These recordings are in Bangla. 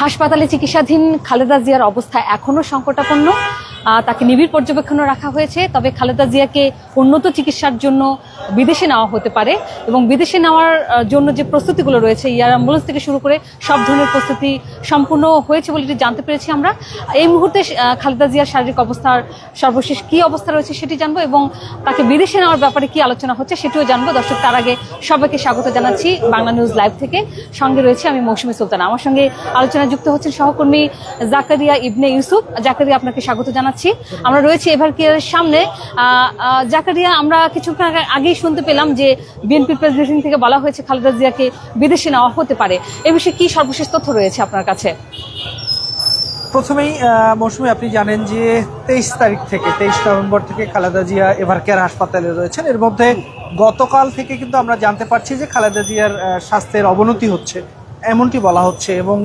হাসপাতালে চিকিৎসাধীন খালেদা জিয়ার অবস্থা এখনো সংকটাপন্ন। তাকে নিবিড় পর্যবেক্ষণে রাখা হয়েছে। তবে খালেদা জিয়াকে উন্নত চিকিৎসার জন্য বিদেশে নেওয়া হতে পারে এবং বিদেশে নেওয়ার জন্য যে প্রস্তুতিগুলো রয়েছে, এয়ার অ্যাম্বুলেন্স থেকে শুরু করে সব ধরনের প্রস্তুতি সম্পূর্ণ হয়েছে বলে জানতে পেরেছি আমরা। এই মুহূর্তে খালেদা জিয়ার শারীরিক অবস্থার সর্বশেষ কী অবস্থা রয়েছে সেটি জানবো এবং তাকে বিদেশে নেওয়ার ব্যাপারে কি আলোচনা হচ্ছে সেটিও জানবো। দর্শক, তার আগে সবাইকে স্বাগত জানাচ্ছি বাংলা নিউজ লাইভ থেকে। সঙ্গে রয়েছে আমি মৌসুমী সুলতানা। আমার সঙ্গে আলোচনায় যুক্ত হচ্ছেন সহকর্মী জাকারিয়া ইবনে ইউসুফ। জাকারিয়া, আপনাকে স্বাগত জানাচ্ছি। আমরা রয়েছি এভার কেয়ারের সামনে। জাকারিয়া, আমরা কিছুক্ষণ আগেই শুনতে পেলাম যে বিএনপির প্রেস ব্রিফিং থেকে বলা হয়েছে খালেদা জিয়াকে বিদেশে নেওয়া হতে পারে। এ বিষয়ে কি সর্বশেষ তথ্য রয়েছে আপনার কাছে? প্রথমেই মৌসুমী, আপনি জানেন যে 23 তারিখ থেকে 23 নভেম্বর থেকে খালেদা জিয়া এভার কেয়ার হাসপাতালে রয়েছেন। এর মধ্যে গতকাল থেকে কিন্তু আমরা জানতে পারছি যে খালেদা জিয়ার স্বাস্থ্যের অবনতি হচ্ছে, এমনটি বলা হচ্ছে। এবং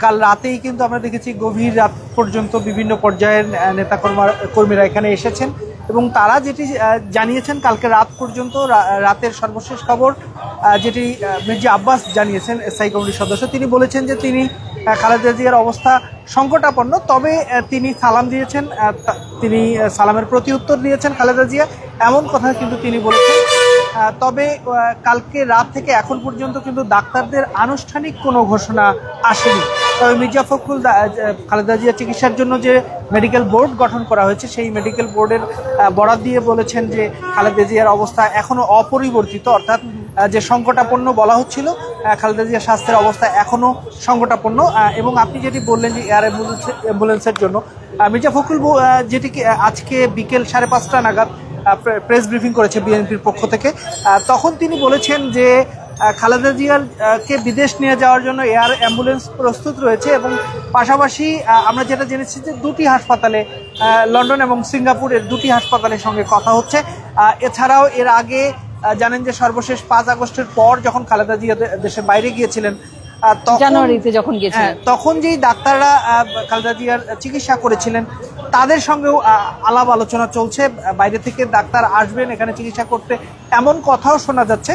কাল রাতেই কিন্তু আমরা দেখেছি গভীর রাত পর্যন্ত বিভিন্ন পর্যায়ের নেতা কর্মীরা এখানে এসেছেন এবং তারা যেটি জানিয়েছেন, কালকে রাত পর্যন্ত রাতের সর্বশেষ খবর যেটি মির্জা আব্বাস জানিয়েছেন, এসআই কমিটির সদস্য, তিনি বলেছেন যে তিনি খালেদা জিয়ার অবস্থা সংকটাপন্ন। তবে তিনি সালাম দিয়েছেন, তিনি সালামের প্রতি উত্তর দিয়েছেন খালেদা জিয়া, এমন কথা কিন্তু তিনি বলেছেন। তবে কালকে রাত থেকে এখন পর্যন্ত কিন্তু ডাক্তারদের আনুষ্ঠানিক কোনো ঘোষণা আসেনি। তবে মির্জা ফখরুল খালেদা জিয়া চিকিৎসার জন্য যে মেডিকেল বোর্ড গঠন করা হয়েছে, সেই মেডিকেল বোর্ডের বরাত দিয়ে বলেছেন যে খালেদা জিয়ার অবস্থা এখনও অপরিবর্তিত, অর্থাৎ যে সংকটাপন্ন বলা হচ্ছিল, খালেদা জিয়ার স্বাস্থ্যের অবস্থা এখনও সংকটাপন্ন। এবং আপনি যেটি বললেন যে এয়ার অ্যাম্বুলেন্সের জন্য, মির্জা ফখরুল যেটিকে আজকে বিকেল 5:30 নাগাদ প্রেস ব্রিফিং করেছে বিএনপির পক্ষ থেকে, তখন তিনি বলেছেন যে খালেদা জিয়ারকে বিদেশ নিয়ে যাওয়ার জন্য এয়ার অ্যাম্বুলেন্স প্রস্তুত রয়েছে এবং পাশাপাশি আমরা যেটা জেনেছি যে দুটি হাসপাতালে, লন্ডন এবং সিঙ্গাপুরের দুটি হাসপাতালের সঙ্গে কথা হচ্ছে। এছাড়াও এর আগে জানেন যে সর্বশেষ 5 আগস্টের পর যখন খালেদা জিয়া দেশের বাইরে গিয়েছিলেন, জানুয়ারিতে যখন গিয়েছিলেন, তখন যেই ডাক্তাররা খালেদা জিয়ার চিকিৎসা করেছিলেন তাদের সঙ্গেও আলাপ আলোচনা চলছে, বাইরে থেকে ডাক্তার আসবেন এখানে চিকিৎসা করতে, এমন কথাও শোনা যাচ্ছে।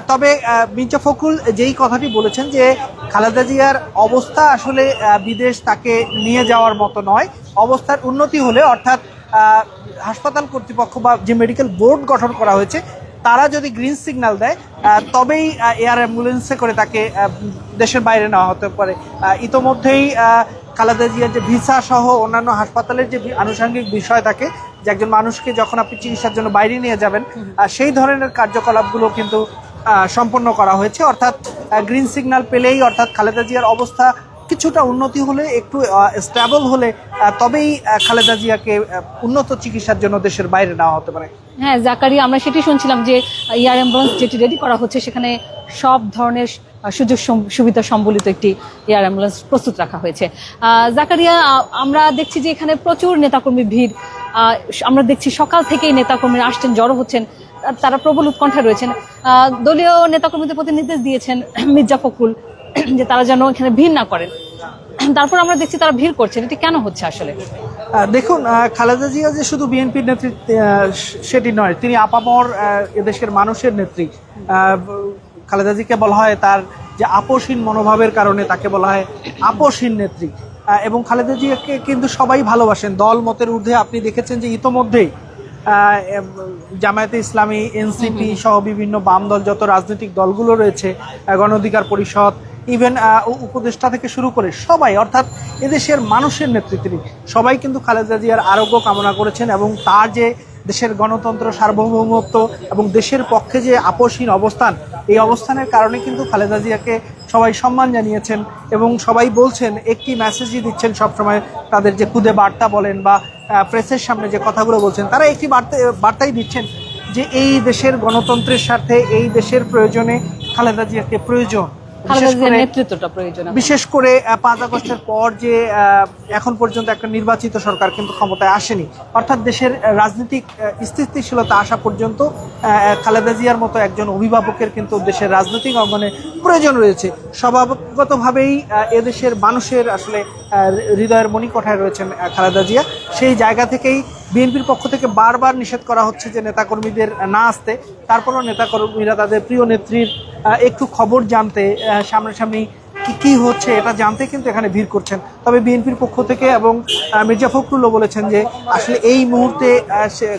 তবে মির্জা ফখরুল যেই কথাটি বলেছেন যে খালেদা জিয়ার অবস্থা আসলে বিদেশ তাকে নিয়ে যাওয়ার মতো নয়, অবস্থার উন্নতি হলে, অর্থাৎ হাসপাতাল কর্তৃপক্ষ বা যে মেডিকেল বোর্ড গঠন করা হয়েছে তারা যদি গ্রিন সিগন্যাল দেয় তবেই এয়ার অ্যাম্বুলেন্সে করে তাকে দেশের বাইরে নেওয়া হতে পারে। ইতোমধ্যেই খালেদা জিয়ার যে ভিসা সহ অন্যান্য হাসপাতালের যে আনুষঙ্গিক বিষয় থাকে, যে একজন মানুষকে যখন আপনি চিকিৎসার জন্য বাইরে নিয়ে যাবেন, সেই ধরনের কার্যকলাপগুলো কিন্তু সম্পন্ন করা হয়েছে। অর্থাৎ গ্রিন সিগন্যাল পেলেই, অর্থাৎ খালেদা জিয়ার অবস্থা কিছুটা উন্নতি হলে, একটু স্টেবল হলে, তবেই খালেদা জিয়াকে উন্নত চিকিৎসার জন্য দেশের বাইরে নেওয়া হতে পারে। হ্যাঁ জাকারিয়া, আমরা সেটি শুনছিলাম যে এয়ার অ্যাম্বুলেন্স যেটি রেডি করা হচ্ছে সেখানে সব ধরনের সুযোগ সুবিধা সম্বলিত একটি এয়ার অ্যাম্বুলেন্স প্রস্তুত রাখা হয়েছে। জাকারিয়া, আমরা দেখছি যে এখানে প্রচুর নেতাকর্মীর ভিড়। আমরা দেখছি সকাল থেকেই নেতাকর্মীরা আসছেন, জড়ো হচ্ছেন, তারা প্রবল উৎকণ্ঠায় রয়েছেন। দলীয় নেতাকর্মীদের প্রতি নির্দেশ দিয়েছেন মির্জা ফখরুল যে তারা যেন এখানে ভিড় না করেন। তারপর আমরা দেখছি তারা ভিড় করছেন, এটি কেন হচ্ছে আসলে? দেখুন, খালেদা জিয়া যে শুধু বিএনপির নেত্রী সেটি নয়, তিনি আপামর এদেশের মানুষের নেত্রী। খালেদা জিয়াকে বলা হয় তার যে আপোষহীন মনোভাবের কারণে তাকে বলা হয় আপোষহীন নেত্রী। এবং খালেদা জিয়াকে কিন্তু সবাই ভালোবাসেন, দল মতের ঊর্ধ্বে। আপনি দেখেছেন যে ইতোমধ্যেই জামায়াতে ইসলামী, এনসিপি সহ বিভিন্ন বাম দল, যত রাজনৈতিক দলগুলো রয়েছে, গণ অধিকার পরিষদ, ইভেন উপদেষ্টা থেকে শুরু করে সবাই, অর্থাৎ এদেশের মানুষের নেতৃত্বে সবাই কিন্তু খালেদা জিয়ার আরোগ্য কামনা করেছেন এবং তার যে দেশের গণতন্ত্র, সার্বভৌমত্ব এবং দেশের পক্ষে যে আপোষহীন অবস্থান, এই অবস্থানের কারণে কিন্তু খালেদা জিয়াকে সবাই সম্মান জানিয়েছেন এবং সবাই বলছেন, একটি মেসেজই দিচ্ছেন সবসময়, তাদের যে খুদে বার্তা বলেন বা প্রেসের সামনে যে কথাগুলো বলছেন, তারা একটি বার্তাই দিচ্ছেন যে এই দেশের গণতন্ত্রের স্বার্থে, এই দেশের প্রয়োজনে খালেদা জিয়াকে প্রয়োজন। বিশেষ করে 5 আগস্টের পর যে এখন পর্যন্ত একটা নির্বাচিত সরকার কিন্তু ক্ষমতায় আসেনি, অর্থাৎ দেশের রাজনৈতিক স্থিতিশীলতা আসা পর্যন্ত খালেদা জিয়ার মতো একজন অভিভাবকের কিন্তু দেশের রাজনৈতিক অঙ্গনে প্রয়োজন রয়েছে। স্বভাবগতভাবেই এদেশের মানুষের আসলে হৃদয়ের মণিকোঠায় রয়েছেন খালেদা জিয়া। সেই জায়গা থেকেই বিএনপির পক্ষ থেকে বারবার নিষেধ করা হচ্ছে যে নেতাকর্মীদের না আসতে, তারপরও নেতাকর্মীরা তাদের প্রিয় নেত্রীর একটু খবর জানতে সামনাসামনি কি হচ্ছে এটা জানতে কিন্তু এখানে ভিড় করছেন। তবে বিএনপির পক্ষ থেকে এবং মির্জা ফখরুলও বলেছেন যে আসলে এই মুহূর্তে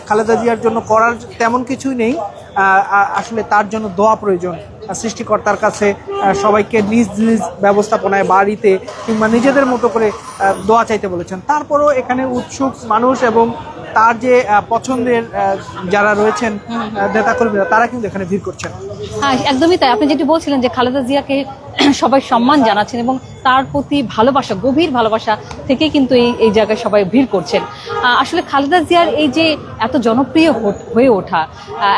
খালেদা জিয়ার জন্য করার তেমন কিছুই নেই, আসলে তার জন্য দোয়া প্রয়োজন। সৃষ্টিকর্তার কাছে সবাইকে নিজ নিজ ব্যবস্থাপনায় বাড়িতে কিংবা নিজেদের মতো করে দোয়া চাইতে বলেছেন। তারপরও এখানে উৎসুক মানুষ এবং তার যে পছন্দের যারা রয়েছেন নেতাকর্মীরা, তারা কিন্তু এখানে ভিড় করছেন। হ্যাঁ, একদমই তাই। আপনি যেটি বলছিলেন যে খালেদা জিয়াকে সবাই সম্মান জানাচ্ছেন এবং তার প্রতি ভালোবাসা, গভীর ভালোবাসা থেকে কিন্তু এই জায়গায় সবাই ভিড় করছেন। আসলে খালেদা জিয়ার এই যে এত জনপ্রিয় হয়ে ওঠা,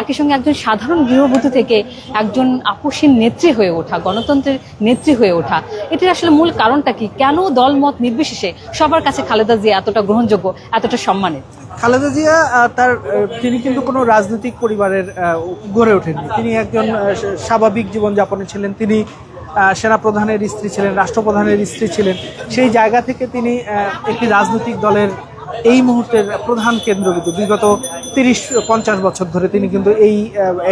একই সঙ্গে একজন সাধারণ গৃহবধূ থেকে একজন আপসীন নেত্রী হয়ে ওঠা, গণতন্ত্রের নেত্রী হয়ে ওঠা, এটির আসলে মূল কারণটা কি? কেন দলমত নির্বিশেষে সবার কাছে খালেদা জিয়া এতটা গ্রহণযোগ্য, এতটা সম্মানের? খালেদা জিয়া তিনি কিন্তু কোনো রাজনৈতিক পরিবারের গড়ে ওঠেননি। তিনি একজন স্বাভাবিক জীবনযাপনে ছিলেন। তিনি সেনাপ্রধানের স্ত্রী ছিলেন, রাষ্ট্রপ্রধানের স্ত্রী ছিলেন। সেই জায়গা থেকে তিনি একটি রাজনৈতিক দলের এই মুহূর্তের প্রধান কেন্দ্রবিন্দু। বিগত 30-50 বছর ধরে তিনি কিন্তু এই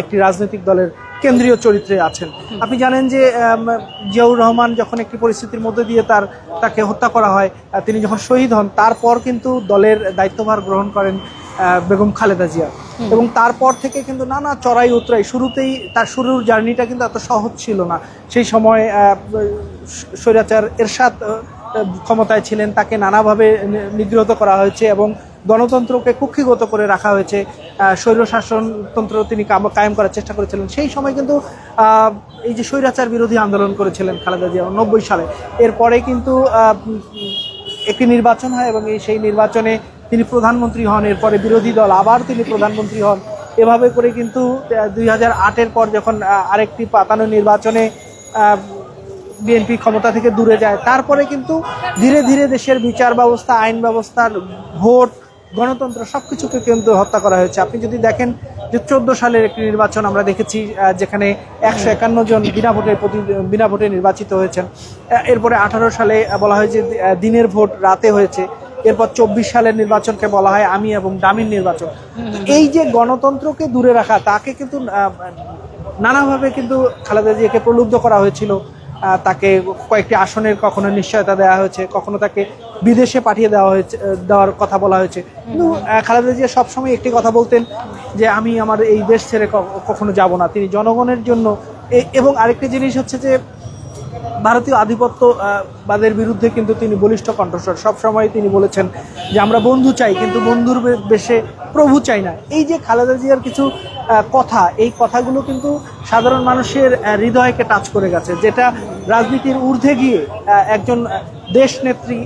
একটি রাজনৈতিক দলের কেন্দ্রীয় চরিত্রে আছেন। আপনি জানেন যে জিয়াউর রহমান যখন একটি পরিস্থিতির মধ্যে দিয়ে তাকে হত্যা করা হয়, তিনি যখন শহীদ হন, তারপর কিন্তু দলের দায়িত্বভার গ্রহণ করেন বেগম খালেদা জিয়া। এবং তারপর থেকে কিন্তু নানা চড়াই উতরাই, শুরুতেই তার শুরুর জার্নিটা কিন্তু এত সহজ ছিল না। সেই সময় স্বৈরাচার এরশাদ ক্ষমতায় ছিলেন, তাকে নানাভাবে নিগৃহীত করা হয়েছে এবং গণতন্ত্রকে কুক্ষিগত করে রাখা হয়েছে। স্বৈরশাসনতন্ত্র তিনি কায়েম করার চেষ্টা করেছিলেন। সেই সময় কিন্তু এই যে স্বৈরাচার বিরোধী আন্দোলন করেছিলেন খালেদা জিয়া 90 সালে। এরপরে কিন্তু একটি নির্বাচন হয় এবং সেই নির্বাচনে তিনি প্রধানমন্ত্রী হন। এরপরে বিরোধী দল আবার তিনি প্রধানমন্ত্রী হন। এভাবে করে কিন্তু 2008-এর পর যখন আরেকটি পাতানো নির্বাচনে বিএনপি ক্ষমতা থেকে দূরে যায়, তারপরে কিন্তু ধীরে ধীরে দেশের বিচার ব্যবস্থা, আইন ব্যবস্থার, ভোট, গণতন্ত্র সবকিছুকে কিন্তু হত্যা করা হয়েছে। আপনি যদি দেখেন যে 14 সালের একটি নির্বাচন আমরা দেখেছি, যেখানে 151 জন বিনা ভোটে নির্বাচিত হয়েছেন। এরপরে 18 সালে বলা হয় যে দিনের ভোট রাতে হয়েছে। এরপর 24 সালের নির্বাচনকে বলা হয় আমি এবং ডামির নির্বাচন। এই যে গণতন্ত্রকে দূরে রাখা, তাকে কিন্তু নানাভাবে কিন্তু খালেদা জিয়াকে প্রলুব্ধ করা হয়েছিল। তাকে কয়েকটি আসনের কখনো নিশ্চয়তা দেওয়া হয়েছে, কখনো তাকে বিদেশে পাঠিয়ে দেওয়ার কথা বলা হয়েছে। কিন্তু খালেদা জিয়া সবসময় একটি কথা বলতেন যে আমি আমার এই দেশ ছেড়ে কখনো যাব না। তিনি জনগণের জন্য। এবং আরেকটি জিনিস হচ্ছে যে ভারতীয় আধিপত্যবাদের বিরুদ্ধে কিন্তু তিনি বলিষ্ঠ কণ্ঠস্বর। সবসময় তিনি বলেছেন যে আমরা বন্ধু চাই, কিন্তু বন্ধুর বেশে প্রভু চাই না। এই যে খালেদা জিয়ার কিছু কথা, এই কথাগুলো কিন্তু সাধারণ মানুষের হৃদয়কে টাচ করে গেছে, যেটা রাজনীতির ঊর্ধ্বে গিয়ে একজন দেশনেত্রী,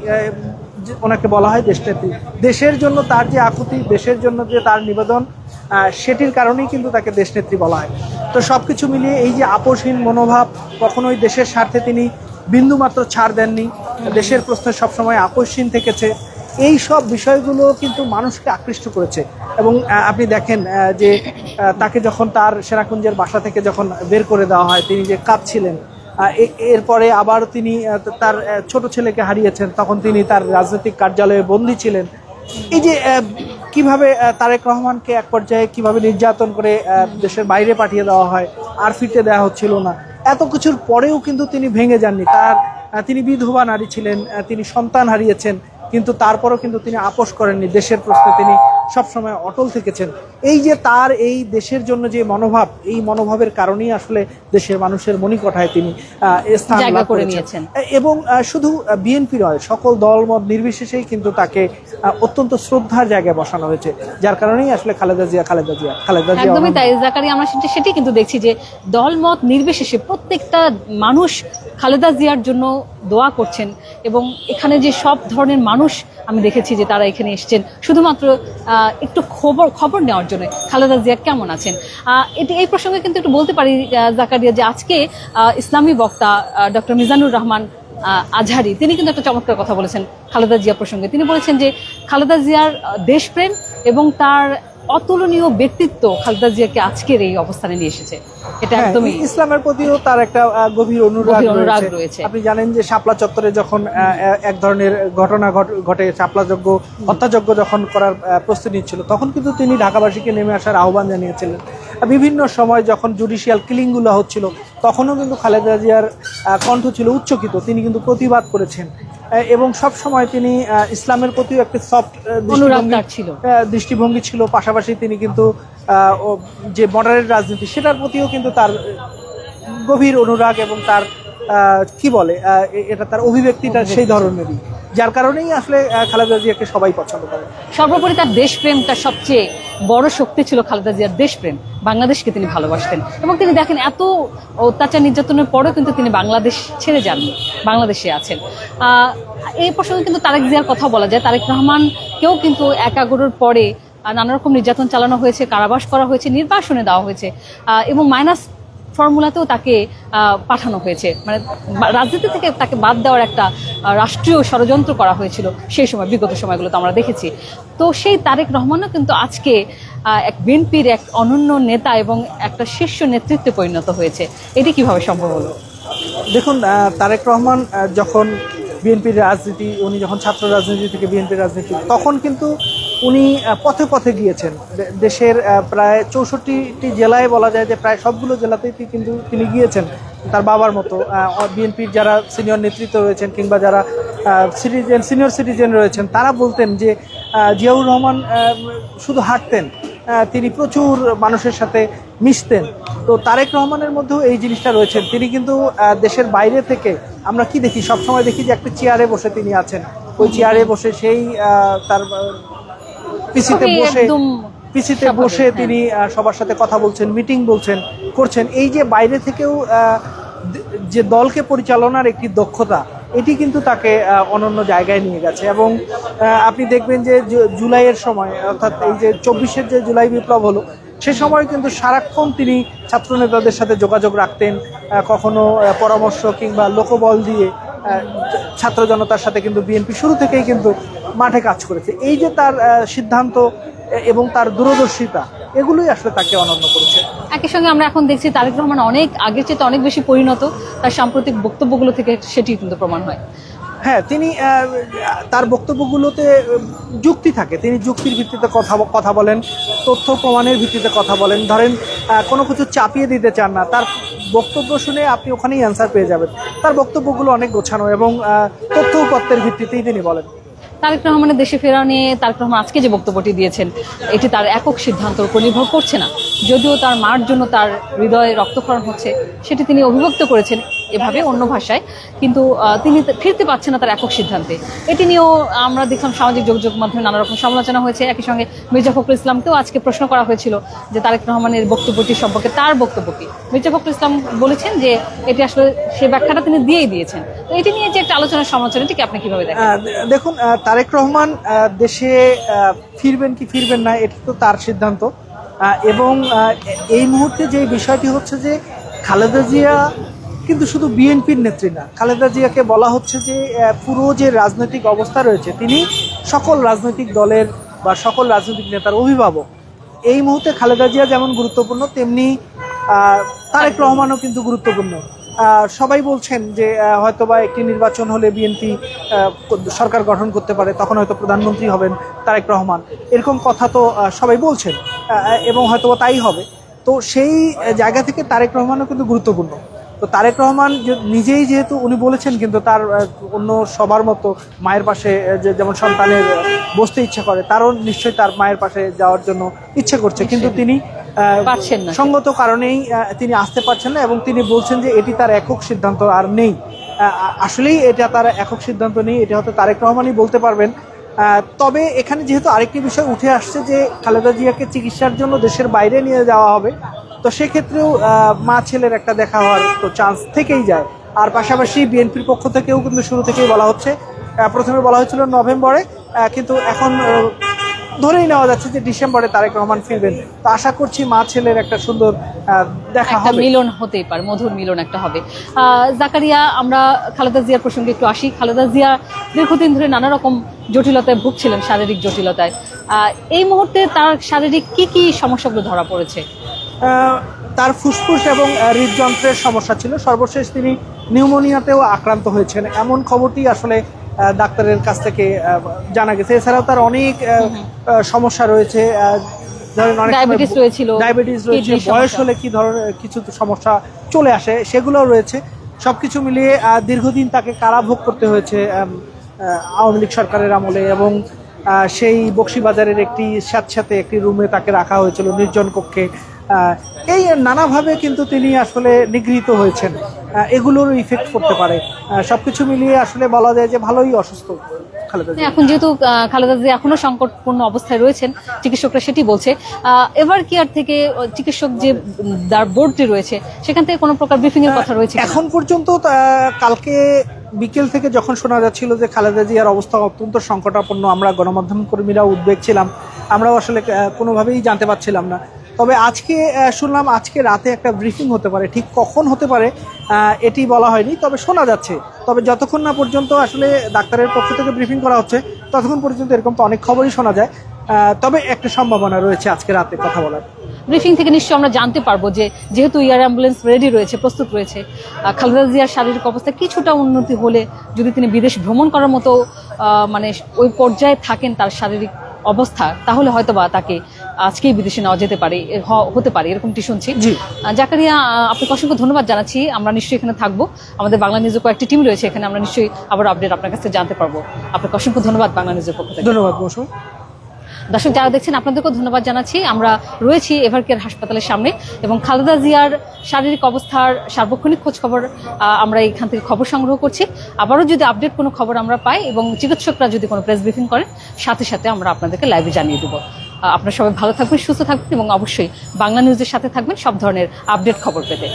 ওনাকে বলা হয় দেশনেত্রী। দেশের জন্য তার যে আকুতি, দেশের জন্য যে তার নিবেদন, সেটির কারণেই কিন্তু তাকে দেশনেত্রী বলা হয়। তো সবকিছু মিলিয়ে এই যে আপোষহীন মনোভাব, কখনোই দেশের স্বার্থে তিনি বিন্দুমাত্র ছাড় দেননি, দেশের প্রশ্নে সবসময় আপোষহীন থেকেছে। এই সব বিষয়গুলো কিন্তু মানুষকে আকৃষ্ট করেছে। এবং আপনি দেখেন যে তাকে যখন তার সেনাকুঞ্জের বাসা থেকে যখন বের করে দেওয়া হয়, তিনি যে কাঁদছিলেন। এরপরে আবার তিনি তার ছোট ছেলেকে হারিয়েছেন, তখন তিনি তার রাজনৈতিক কার্যালয়ে বন্দী ছিলেন। এই যে কিভাবে তারেক রহমানকে এক পর্যায়ে কিভাবে নির্যাতন করে দেশের বাইরে পাঠিয়ে দেওয়া হয়, আর ফিরতে দেওয়া হচ্ছিল না, এত কিছুর পরেও কিন্তু তিনি ভেঙে যাননি। তিনি বিধবা নারী ছিলেন, তিনি সন্তান হারিয়েছেন, কিন্তু তারপরও কিন্তু তিনি আপোষ করেননি। দেশের প্রশ্নে তিনি সবসময় অটল থেকেছেন। এই যে তার এই দেশের জন্য যে মনোভাব, এই মনোভাবের কারণেই আসলে দেশের মানুষের মনিকঠায় তিনি স্থান লাভ করে নিয়েছেন। এবং শুধু বিএনপি নয়, সকল দলমত নির্বিশেষেই কিন্তু তাকে অত্যন্ত শ্রদ্ধার জায়গায় বসানো হয়েছে, যার কারণেই আসলে খালেদা জিয়া। একদমই তাই জাকারিয়া, আমরা সেটি কিন্তু দেখছি যে দলমত নির্বিশেষে প্রত্যেকটা মানুষ খালেদা জিয়ার জন্য দোয়া করছেন। এবং এখানে যে সব ধরনের মানুষ আমি দেখেছি যে তারা এখানে এসেছেন শুধুমাত্র একটু খবর নেওয়ার জন্য খালেদা জিয়া কেমন আছেন। এই প্রসঙ্গে কিন্তু একটু বলতে পারি জাকারিয়া যে আজকে ইসলামী বক্তা ডক্টর মিজানুর রহমান আজহারি, তিনি কিন্তু একটা চমৎকার কথা বলেছেন খালেদা জিয়া প্রসঙ্গে। তিনি বলেছেন যে খালেদা জিয়ার দেশপ্রেম এবং তার অতুলনীয় ব্যক্তিত্ব খালেদা জিয়াকে আজকের এই অবস্থানে নিয়ে এসেছে। এটা একদমই ইসলামের প্রতিও তার একটা গভীর অনুরাগ রয়েছে। আপনি জানেন যে শাপলা চত্বরে যখন এক ধরনের ঘটনা ঘটে, হত্যাযজ্ঞ যখন করার প্রস্তুতি নিচ্ছিল, তখন কিন্তু তিনি ঢাকাবাসীকে নেমে আসার আহ্বান জানিয়েছিলেন। বিভিন্ন সময় যখন জুডিশিয়াল কিলিংগুলো হচ্ছিল তখনও কিন্তু খালেদা জিয়ার কণ্ঠ ছিল উচ্চকিত, তিনি কিন্তু প্রতিবাদ করেছেন এবং সব সময় তিনি ইসলামের প্রতিও একটা সফট দৃষ্টিভঙ্গি ছিল। পাশাপাশি তিনি কিন্তু যে মডারেট রাজনীতি সেটার প্রতিও কিন্তু তার গভীর অনুরাগ এবং তার কি বলে এটা তার অভিব্যক্তিটা সেই ধরনেরই, যার কারণেই আসলে খালেদা জিয়াকে সবাই পছন্দ করে। সর্বোপরি তার দেশপ্রেম তার সবচেয়ে বড় শক্তি ছিল। খালেদা জিয়ার দেশপ্রেম, বাংলাদেশকে তিনি ভালোবাসতেন এবং তিনি দেখেন এত অত্যাচার নির্যাতনের পরেও কিন্তু তিনি বাংলাদেশ ছেড়ে যাননি, বাংলাদেশে আছেন। এই প্রসঙ্গে কিন্তু তারেক জিয়ার কথা বলা যায়। তারেক রহমানকেও কিন্তু ১১ পরে নানা রকম নির্যাতন চালানো হয়েছে, কারাবাস করা হয়েছে, নির্বাসনে দেওয়া হয়েছে এবং মাইনাস ফর্মুলাতেও তাকে পাঠানো হয়েছে। মানে রাজনীতি থেকে তাকে বাদ দেওয়ার একটা রাষ্ট্রীয় ষড়যন্ত্র করা হয়েছিল সেই সময়, বিগত সময়গুলোতে আমরা দেখেছি। তো সেই তারেক রহমানও কিন্তু আজকে এক বিএনপির এক অনন্য নেতা এবং একটা শীর্ষ নেতৃত্বে পরিণত হয়েছে। এটি কিভাবে সম্ভব হলো? দেখুন, তারেক রহমান যখন বিএনপির রাজনীতি, উনি যখন ছাত্র রাজনীতি থেকে বিএনপির রাজনীতি, তখন কিন্তু উনি পথে পথে গিয়েছেন। দেশের প্রায় ৬৪টি জেলায় বলা যায় যে প্রায় সবগুলো জেলাতেই কিন্তু তিনি গিয়েছেন তার বাবার মতো। বিএনপির যারা সিনিয়র নেতৃত্ব রয়েছেন কিংবা যারা সিনিয়র সিটিজেন রয়েছেন তারা বলতেন যে জিয়াউর রহমান শুধু হাঁটতেন, তিনি প্রচুর মানুষের সাথে মিশতেন। তো তারেক রহমানের মধ্যেও এই জিনিসটা রয়েছেন। তিনি কিন্তু দেশের বাইরে থেকে আমরা কি দেখি, সবসময় দেখি যে একটা চেয়ারে বসে তিনি আছেন, ওই চেয়ারে বসে সেই তার পিসিতে বসে তিনি সবার সাথে কথা বলছেন, মিটিং করছেন। এই যে বাইরে থেকেও যে দলকে পরিচালনার একটি দক্ষতা, এটি কিন্তু তাকে অনন্য জায়গায় নিয়ে গেছে। এবং আপনি দেখবেন যে জুলাইয়ের সময়, অর্থাৎ এই যে ২৪-এর যে জুলাই বিপ্লব হলো, সে সময় কিন্তু সারাক্ষণ তিনি ছাত্র নেতাদের সাথে যোগাযোগ রাখতেন। কখনো পরামর্শ কিংবা লোকবল দিয়ে ছাত্র জনতার সাথে কিন্তু বিএনপি শুরু থেকেই কিন্তু মাঠে কাজ করেছে। এই যে তার সিদ্ধান্ত এবং তার দূরদর্শিতা, এগুলোই আসলে তাকে অনন্য করেছে। একই সঙ্গে আমরা এখন দেখছি তারেক রহমান অনেক আগের চেয়ে অনেক বেশি পরিণত, তার সাম্প্রতিক বক্তব্যগুলো থেকে সেটি কিন্তু প্রমাণ হয়। হ্যাঁ, তিনি তার বক্তব্যগুলোতে যুক্তি থাকে, তিনি যুক্তির ভিত্তিতে কথা বলেন, তথ্য প্রমাণের ভিত্তিতে কথা বলেন। ধরেন কোনো কিছু চাপিয়ে দিতে চান না, তার বক্তব্য শুনে আপনি ওখানেই অ্যান্সার পেয়ে যাবেন। তার বক্তব্যগুলো অনেক গোছানো এবং তথ্য উপাত্তের ভিত্তিতেই তিনি বলেন। তারেক রহমানের দেশে ফেরা নিয়ে তারেক রহমান আজকে যে বক্তব্যটি দিয়েছেন, এটি তার একক সিদ্ধান্তের উপর নির্ভর করছে না। যদিও তার মার জন্য তার হৃদয়ে রক্তক্ষরণ হচ্ছে, সেটি তিনি অভিব্যক্ত করেছেন এভাবে অন্য ভাষায়, কিন্তু তিনি ফিরতে পারছেন না তার একক সিদ্ধান্তে। এটি নিয়েও আমরা দেখলাম সামাজিক যোগাযোগ মাধ্যমে নানা রকম সমালোচনা হয়েছে। একই সঙ্গে মির্জা ফখরুল ইসলামকেও আজকে প্রশ্ন করা হয়েছিল যে তারেক রহমানের বক্তব্যটি সম্পর্কে তার বক্তব্য কি। মির্জা ফখরুল ইসলাম বলেছেন যে এটি আসলে সে ব্যাখ্যাটা তিনি দিয়েই দিয়েছেন। তো এটি নিয়ে যে একটা আলোচনা সমালোচনা, এটিকে আপনি কিভাবে দেখেন? দেখুন, তারেক রহমান দেশে ফিরবেন কি ফিরবেন না, এটা তো তার সিদ্ধান্ত। এবং এই মুহূর্তে যে বিষয়টি হচ্ছে যে খালেদা জিয়া কিন্তু শুধু বিএনপির নেত্রী না, খালেদা জিয়াকে বলা হচ্ছে যে পুরো যে রাজনৈতিক অবস্থা রয়েছে, তিনি সকল রাজনৈতিক দলের বা সকল রাজনৈতিক নেতার অভিভাবক। এই মুহূর্তে খালেদা জিয়া যেমন গুরুত্বপূর্ণ, তেমনি তারেক রহমানও কিন্তু গুরুত্বপূর্ণ। সবাই বলছেন যে হয়তোবা একটি নির্বাচন হলে বিএনপি সরকার গঠন করতে পারে, তখন হয়তো প্রধানমন্ত্রী হবেন তারেক রহমান, এরকম কথা তো সবাই বলছেন এবং হয়তোবা তাই হবে। তো সেই জায়গা থেকে তারেক রহমানও কিন্তু গুরুত্বপূর্ণ। তো তারেক রহমান নিজেই যেহেতু উনি বলেছেন, কিন্তু তার অন্য সবার মতো মায়ের পাশে যেমন সন্তানের বসতে ইচ্ছা করে, তারও নিশ্চয়ই তার মায়ের পাশে যাওয়ার জন্য ইচ্ছে করছে, কিন্তু তিনি পারছেন না, সঙ্গত কারণেই তিনি আসতে পারছেন না। এবং তিনি বলছেন যে এটি তার একক সিদ্ধান্ত আর নেই। আসলেই এটা তার একক সিদ্ধান্ত নেই, এটা হয়তো তারেক রহমানই বলতে পারবেন। তবে এখানে যেহেতু আরেকটি বিষয় উঠে আসছে যে খালেদা জিয়াকে চিকিৎসার জন্য দেশের বাইরে নিয়ে যাওয়া হবে, তো সেক্ষেত্রেও মা ছেলের একটা দেখা হওয়ার তো চান্স থেকেই যায়। আর পাশাপাশি বিএনপির পক্ষ থেকেও কিন্তু শুরু থেকেই বলা হচ্ছে, প্রথমে বলা হয়েছিল নভেম্বরে, কিন্তু এখন ধরেই নেওয়া যাচ্ছে যে ডিসেম্বরে তারেক রহমান ফিরবেন। তো আশা করছি মা ছেলের একটা সুন্দর দেখা হবে, মিলন হতেই পারে, মধুর মিলন একটা হবে। জাকারিয়া, আমরা খালেদা জিয়ার প্রসঙ্গে একটু আসি। খালেদা জিয়া দীর্ঘদিন ধরে নানা রকম জটিলতায় ভুগছিলেন, শারীরিক জটিলতায়। এই মুহূর্তে তার শারীরিক কি সমস্যাগুলো ধরা পড়েছে? তার ফুসফুস এবং হৃদযন্ত্রের সমস্যা ছিল। সর্বশেষ তিনি নিউমোনিয়াতেও আক্রান্ত হয়েছেন, এমন খবরটি আসলে ডাক্তারের কাছ থেকে জানা গেছে। এছাড়াও তার অনেক সমস্যা রয়েছে, ধরেন অনেক ডায়াবেটিস রয়েছিল, ডায়াবেটিস রয়েছে, কিডনির বয়স সমস্যা। হলে কি ধরনের কিছু তো সমস্যা চলে আসে, সেগুলোও রয়েছে। সবকিছু মিলিয়ে দীর্ঘদিন তাকে কারাভোগ করতে হয়েছে আওয়ামী লীগ সরকারের আমলে, এবং সেই বকশীবাজারের একটি স্যাঁতস্যাঁতে একটি রুমে তাকে রাখা হয়েছিল, নির্জন কক্ষে। এই নানাভাবে কিন্তু তিনি আসলে নিগৃহীত হয়েছেন, এগুলোর ইফেক্ট করতে পারে। সবকিছু মিলিয়ে আসলে বলা যায় যে ভালোই অসুস্থ খালেদা জিয়া। এখন যেহেতু খালেদা জিয়া এখনো সংকটপূর্ণ অবস্থায় রয়েছেন, চিকিৎসকরা সেটি বলছে। এভার কেয়ার থেকে চিকিৎসক যে বোর্ডটি রয়েছে সেখান থেকে কোনো প্রকার ব্রিফিং এর কথা রয়েছে কিনা? এখন পর্যন্ত কালকে বিকেল থেকে যখন শোনা যাচ্ছিল যে খালেদা জিয়ার অবস্থা অত্যন্ত সংকটাপন্ন, আমরা গণমাধ্যম কর্মীরা উদ্বেগ ছিলাম, আমরাও আসলে কোনোভাবেই জানতে পারছিলাম না। তবে আজকে শুনলাম আজকে রাতে একটা ব্রিফিং হতে পারে, ঠিক কখন হতে পারে এটি বলা হয়নি, তবে শোনা যাচ্ছে। তবে যতক্ষণ না পর্যন্ত আসলে ডাক্তারের পক্ষ থেকে ব্রিফিং করা হচ্ছে ততক্ষণ পর্যন্ত এরকম তো অনেক খবরই শোনা যায়। তবে একটা সম্ভাবনা রয়েছে আজকে রাতে কথা বলার। ব্রিফিং থেকে নিশ্চয়ই আমরা জানতে পারবো যে যেহেতু এয়ার অ্যাম্বুলেন্স রেডি রয়েছে, প্রস্তুত রয়েছে, খালেদা জিয়ার শারীরিক অবস্থা কিছুটা উন্নতি হলে যদি তিনি বিদেশ ভ্রমণ করার মতো মানে ওই পর্যায়ে থাকেন তার শারীরিক অবস্থা, তাহলে হয়তো বা তাকে আজকেই বিদেশে নেওয়া যেতে পারে, হতে পারে, এরকমটি শুনছি। জি। জাকারিয়া, আপনাকে অসংখ্য ধন্যবাদ জানাচ্ছি। আমরা নিশ্চয়ই এখানে থাকবো, আমাদের বাংলা নিউজের কয়েকটি টিম রয়েছে এখানে, আমরা নিশ্চয়ই আবার আপডেট আপনার কাছে জানতে পারবো। আপনাকে অসংখ্য ধন্যবাদ বাংলা নিউজের পক্ষ থেকে। ধন্যবাদ মৌসুমী। দর্শক যারা দেখছেন আপনাদেরকেও ধন্যবাদ জানাচ্ছি। আমরা রয়েছি এভারকেয়ার হাসপাতালের সামনে এবং খালেদা জিয়ার শারীরিক অবস্থার সার্বক্ষণিক খোঁজ খবর আমরা এখান থেকে খবর সংগ্রহ করছি। আবারও যদি আপডেট কোনো খবর আমরা পাই এবং চিকিৎসকরা যদি কোনো প্রেস ব্রিফিং করেন, সাথে সাথে আমরা আপনাদেরকে লাইভে জানিয়ে দেবো। আপনারা সবাই ভালো থাকবেন, সুস্থ থাকবেন এবং অবশ্যই বাংলা নিউজের সাথে থাকবেন সব ধরনের আপডেট খবর পেতে।